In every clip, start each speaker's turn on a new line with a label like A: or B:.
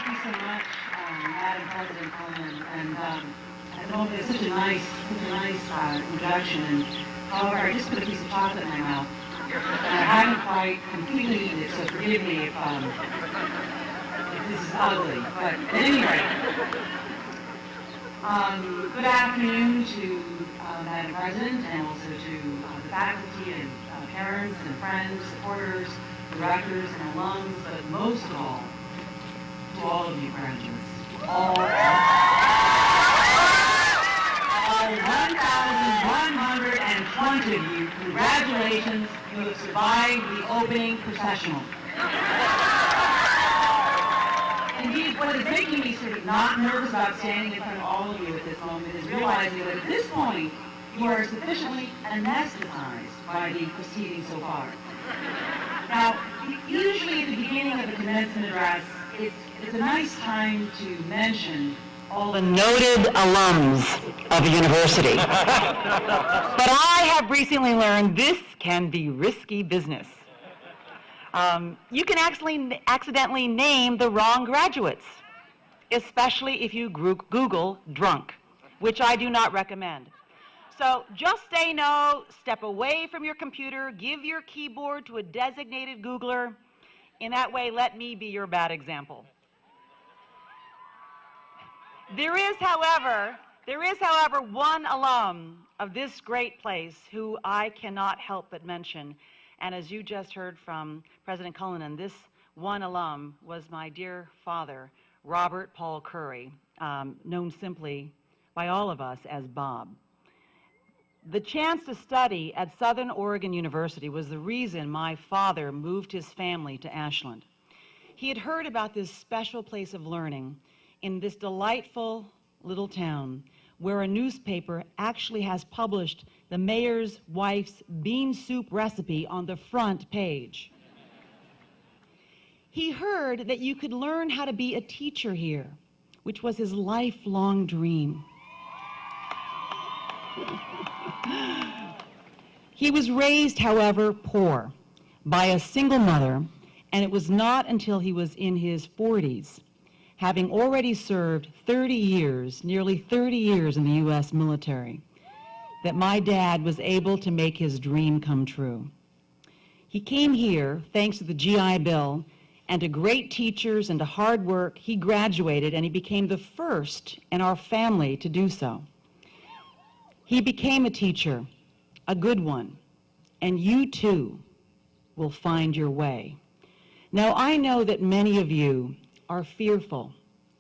A: Thank you so much, Madam President Coleman. And at the moment, it's such a nice introduction. And however, I just put a piece of chocolate in my mouth, and I haven't quite completely eaten it. So forgive me if this is ugly. But at any rate, good afternoon to Madam President, and also to the faculty and parents and friends, supporters, directors and alums, but most of all, to all of you graduates. All 1,120 of you, congratulations, you have survived the opening processional. Indeed, what is making me sort of not nervous about standing in front of all of you at this moment is realizing that at this point, you are sufficiently anesthetized by the proceedings so far. Now, usually at the beginning of a commencement address, it's a nice time to mention all the noted alums of a university. But I have recently learned this can be risky business. You can actually accidentally name the wrong graduates, especially if you Google drunk, which I do not recommend. So just say no, step away from your computer, give your keyboard to a designated Googler. In that way, let me be your bad example. There is, however, one alum of this great place who I cannot help but mention. And as you just heard from President Cullinan, this one alum was my dear father, Robert Paul Curry, known simply by all of us as Bob. The chance to study at Southern Oregon University was the reason my father moved his family to Ashland. He had heard about this special place of learning in this delightful little town where a newspaper actually has published the mayor's wife's bean soup recipe on the front page. He heard that you could learn how to be a teacher here, which was his lifelong dream. He was raised, however, poor by a single mother, and it was not until he was in his 40s, having already served 30 years, nearly 30 years in the U.S. military, that my dad was able to make his dream come true. He came here thanks to the GI Bill and to great teachers and to hard work. He graduated and he became the first in our family to do so. He became a teacher, a good one, and you too will find your way. Now, I know that many of you are fearful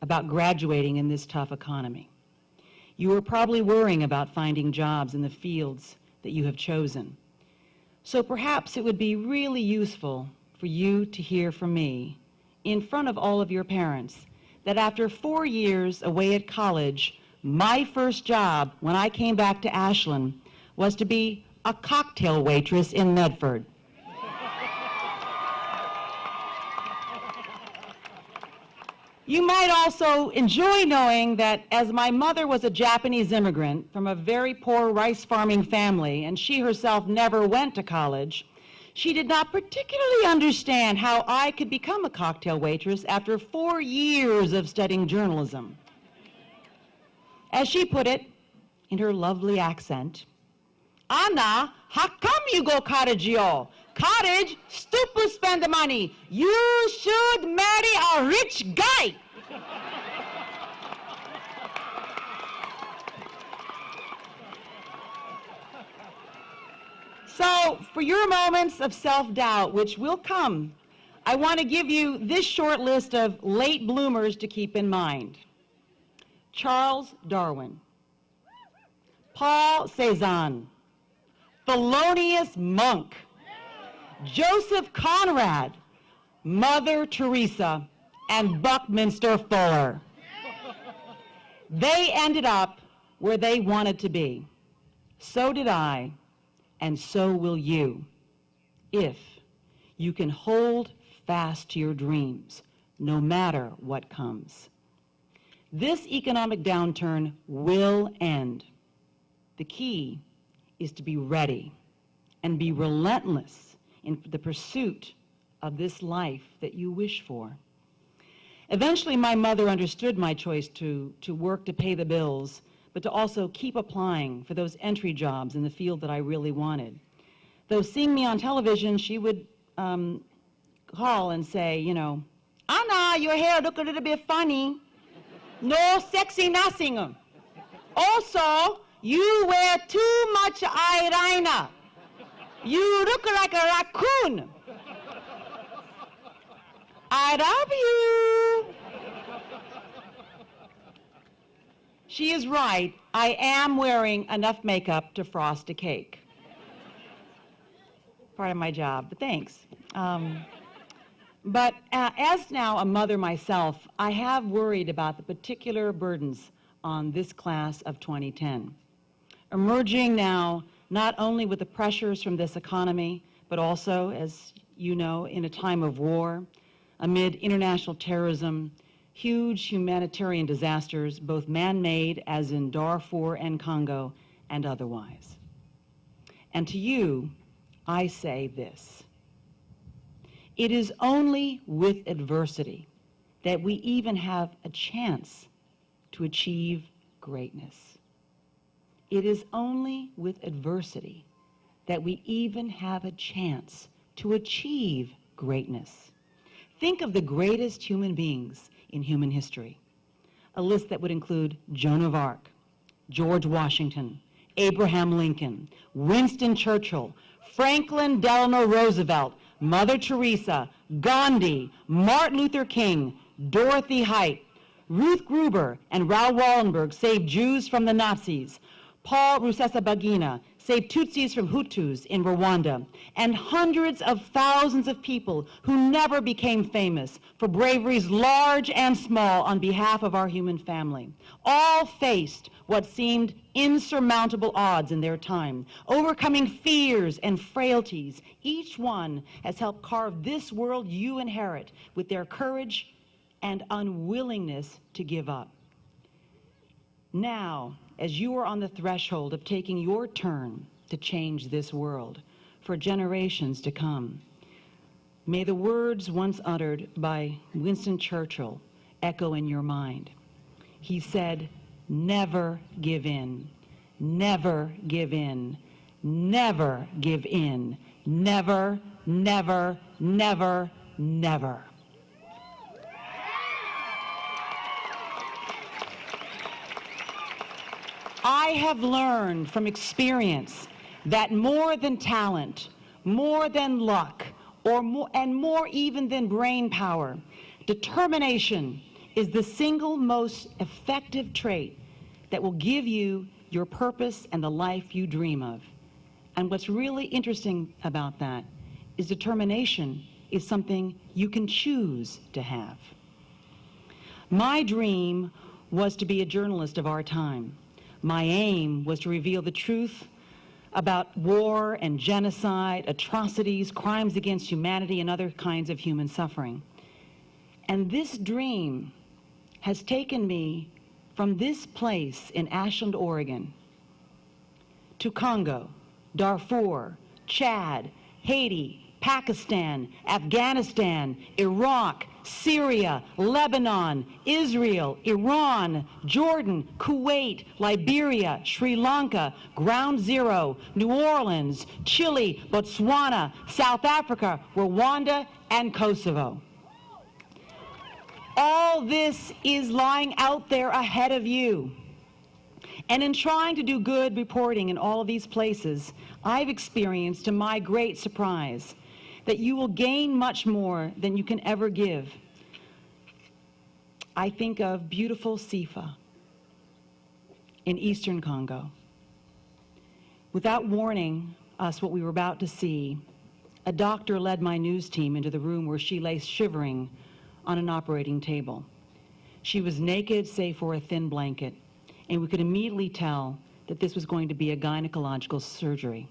A: about graduating in this tough economy. You are probably worrying about finding jobs in the fields that you have chosen. So perhaps it would be really useful for you to hear from me in front of all of your parents that after 4 years away at college, my first job when I came back to Ashland was to be a cocktail waitress in Medford. You might also enjoy knowing that as my mother was a Japanese immigrant from a very poor rice farming family, and she herself never went to college, she did not particularly understand how I could become a cocktail waitress after 4 years of studying journalism. As she put it, in her lovely accent, Anna, how come you go cottage-yo? Cottage, stupid spend the money. You should marry a rich guy. So, for your moments of self-doubt, which will come, I want to give you this short list of late bloomers to keep in mind. Charles Darwin, Paul Cézanne, Thelonious Monk, Joseph Conrad, Mother Teresa, and Buckminster Fuller. They ended up where they wanted to be. So did I, and so will you, if you can hold fast to your dreams, no matter what comes. This economic downturn will end. The key is to be ready and be relentless in the pursuit of this life that you wish for. Eventually, my mother understood my choice to work to pay the bills, but to also keep applying for those entry jobs in the field that I really wanted. Though seeing me on television, she would call and say, you know, Anna, your hair look a little bit funny. No sexy nothing. Also, you wear too much eyeliner. You look like a raccoon. I love you. She is right. I am wearing enough makeup to frost a cake. Part of my job, but thanks. But as now a mother myself, I have worried about the particular burdens on this class of 2010. Emerging now not only with the pressures from this economy, but also, as you know, in a time of war, amid international terrorism, huge humanitarian disasters, both man-made, as in Darfur and Congo, and otherwise. And to you, I say this. It is only with adversity that we even have a chance to achieve greatness. It is only with adversity that we even have a chance to achieve greatness. Think of the greatest human beings in human history. A list that would include Joan of Arc, George Washington, Abraham Lincoln, Winston Churchill, Franklin Delano Roosevelt, Mother Teresa, Gandhi, Martin Luther King, Dorothy Height, Ruth Gruber and Raoul Wallenberg saved Jews from the Nazis. Paul Rusesabagina saved Tutsis from Hutus in Rwanda, and hundreds of thousands of people who never became famous for braveries large and small on behalf of our human family. All faced what seemed insurmountable odds in their time, overcoming fears and frailties. Each one has helped carve this world you inherit with their courage and unwillingness to give up. Now, as you are on the threshold of taking your turn to change this world for generations to come, may the words once uttered by Winston Churchill echo in your mind. He said, never give in, never give in, never give in, never, never, never, never. I have learned from experience that more than talent, more than luck, and more even than brain power, determination is the single most effective trait that will give you your purpose and the life you dream of. And what's really interesting about that is determination is something you can choose to have. My dream was to be a journalist of our time. My aim was to reveal the truth about war and genocide, atrocities, crimes against humanity, and other kinds of human suffering. And this dream has taken me from this place in Ashland, Oregon, to Congo, Darfur, Chad, Haiti, Pakistan, Afghanistan, Iraq, Syria, Lebanon, Israel, Iran, Jordan, Kuwait, Liberia, Sri Lanka, Ground Zero, New Orleans, Chile, Botswana, South Africa, Rwanda, and Kosovo. All this is lying out there ahead of you. And in trying to do good reporting in all of these places, I've experienced, to my great surprise, that you will gain much more than you can ever give. I think of beautiful Sifa in eastern Congo. Without warning us what we were about to see, a doctor led my news team into the room where she lay shivering on an operating table. She was naked save for a thin blanket, and we could immediately tell that this was going to be a gynecological surgery.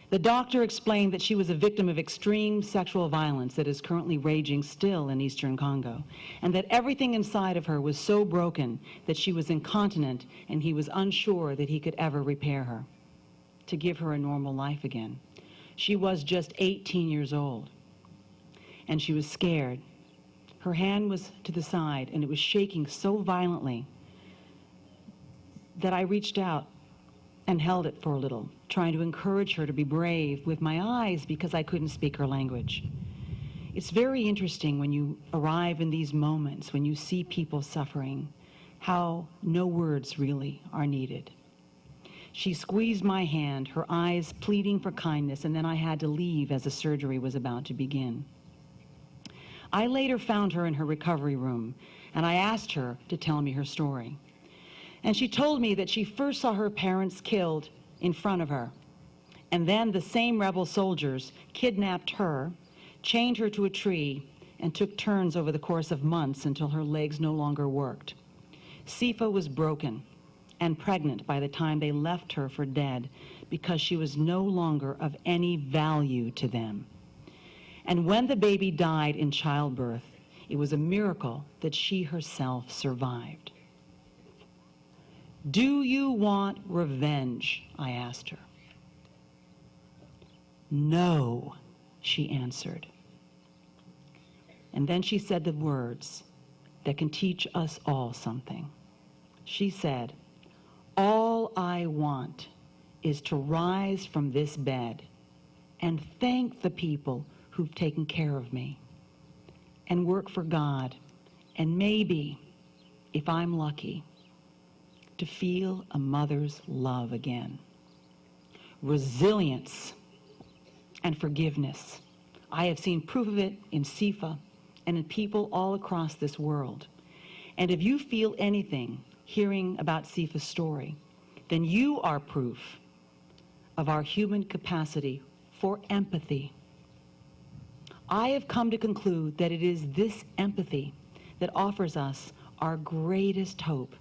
A: The doctor explained that she was a victim of extreme sexual violence that is currently raging still in eastern Congo, and that everything inside of her was so broken that she was incontinent, and he was unsure that he could ever repair her, to give her a normal life again. She was just 18 years old, and she was scared. Her hand was to the side, and it was shaking so violently that I reached out and held it for a little, trying to encourage her to be brave with my eyes because I couldn't speak her language. It's very interesting when you arrive in these moments, when you see people suffering, how no words really are needed. She squeezed my hand, her eyes pleading for kindness, and then I had to leave as the surgery was about to begin. I later found her in her recovery room, and I asked her to tell me her story. And she told me that she first saw her parents killed in front of her, and then the same rebel soldiers kidnapped her, chained her to a tree, and took turns over the course of months until her legs no longer worked. Sifa was broken and pregnant by the time they left her for dead because she was no longer of any value to them. And when the baby died in childbirth, it was a miracle that she herself survived. "Do you want revenge?" I asked her. "No," she answered. And then she said the words that can teach us all something. She said, "All I want is to rise from this bed and thank the people who've taken care of me and work for God, and maybe, if I'm lucky, to feel a mother's love again." Resilience and forgiveness. I have seen proof of it in Sifa and in people all across this world. And if you feel anything hearing about Sifa's story, then you are proof of our human capacity for empathy. I have come to conclude that it is this empathy that offers us our greatest hope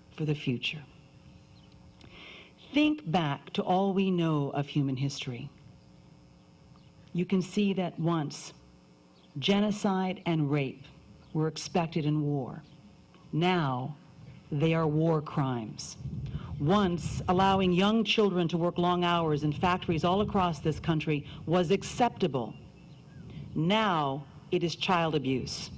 A: for the future. Think back to all we know of human history. You can see that once genocide and rape were expected in war. Now they are war crimes. Once allowing young children to work long hours in factories all across this country was acceptable. Now it is child abuse.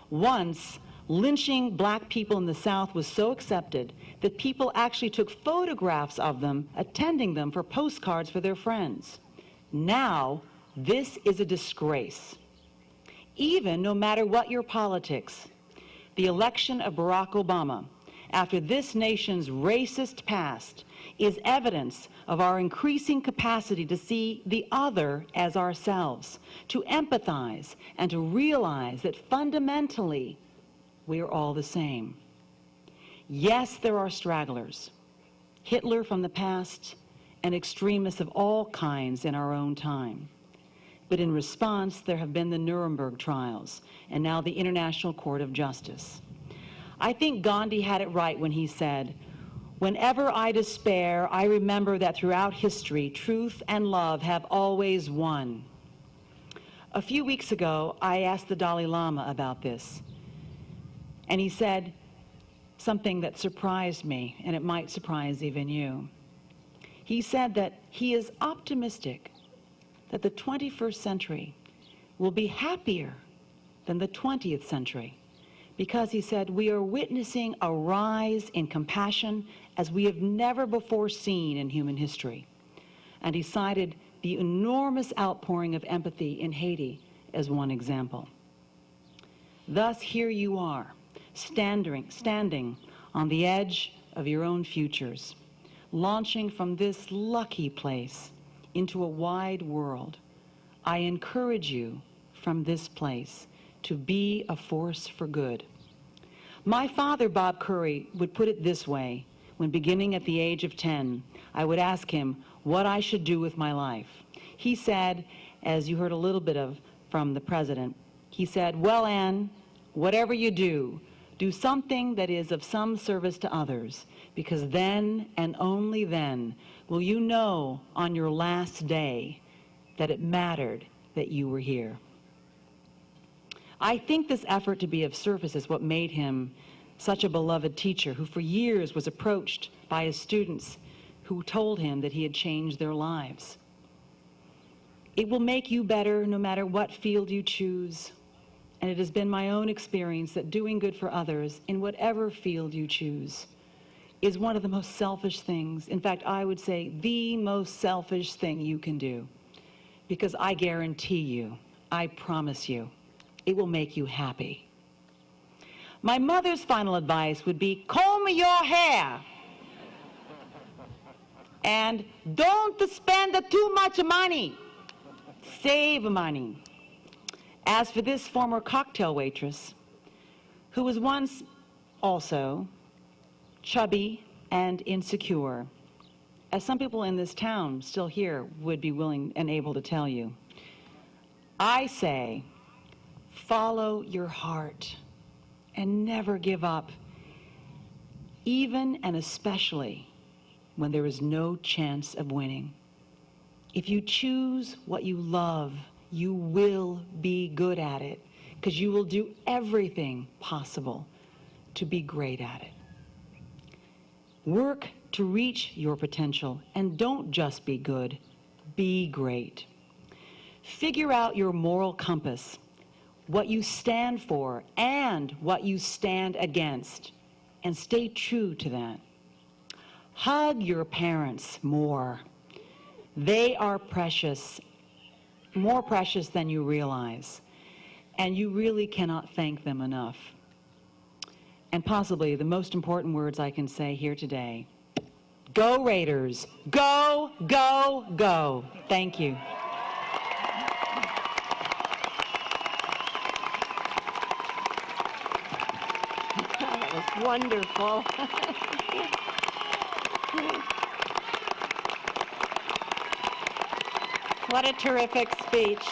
A: Once lynching black people in the South was so accepted that people actually took photographs of them attending them for postcards for their friends. Now this is a disgrace. Even no matter what your politics, the election of Barack Obama, after this nation's racist past, is evidence of our increasing capacity to see the other as ourselves, to empathize, and to realize that fundamentally we are all the same. Yes, there are stragglers, Hitler from the past, and extremists of all kinds in our own time. But in response, there have been the Nuremberg trials, and now the International Court of Justice. I think Gandhi had it right when he said, "Whenever I despair, I remember that throughout history, truth and love have always won." A few weeks ago, I asked the Dalai Lama about this, and he said something that surprised me, and it might surprise even you. He said that he is optimistic that the 21st century will be happier than the 20th century, because he said we are witnessing a rise in compassion as we have never before seen in human history. And he cited the enormous outpouring of empathy in Haiti as one example. Thus, here you are, standing on the edge of your own futures, launching from this lucky place into a wide world. I encourage you from this place to be a force for good. My father, Bob Curry, would put it this way: when beginning at the age of 10, I would ask him what I should do with my life. He said, as you heard a little bit of from the president, he said, "Well, Ann, whatever you do, do something that is of some service to others, because then and only then will you know on your last day that it mattered that you were here." I think this effort to be of service is what made him such a beloved teacher, who for years was approached by his students who told him that he had changed their lives. It will make you better no matter what field you choose, And it has been my own experience that doing good for others, in whatever field you choose, is one of the most selfish things. In fact, I would say the most selfish thing you can do. Because I guarantee you, I promise you, it will make you happy. My mother's final advice would be, comb your hair. And don't spend too much money. Save money. As for this former cocktail waitress, who was once also chubby and insecure, as some people in this town still here would be willing and able to tell you, I say, follow your heart and never give up, even and especially when there is no chance of winning. If you choose what you love, you will be good at it, because you will do everything possible to be great at it. Work to reach your potential, and don't just be good, be great. Figure out your moral compass, what you stand for and what you stand against, and stay true to that. Hug your parents more. They are precious, more precious than you realize, and you really cannot thank them enough. And possibly the most important words I can say here today: go Raiders, go, go, go. Thank you.
B: That was wonderful.
C: What a terrific speech.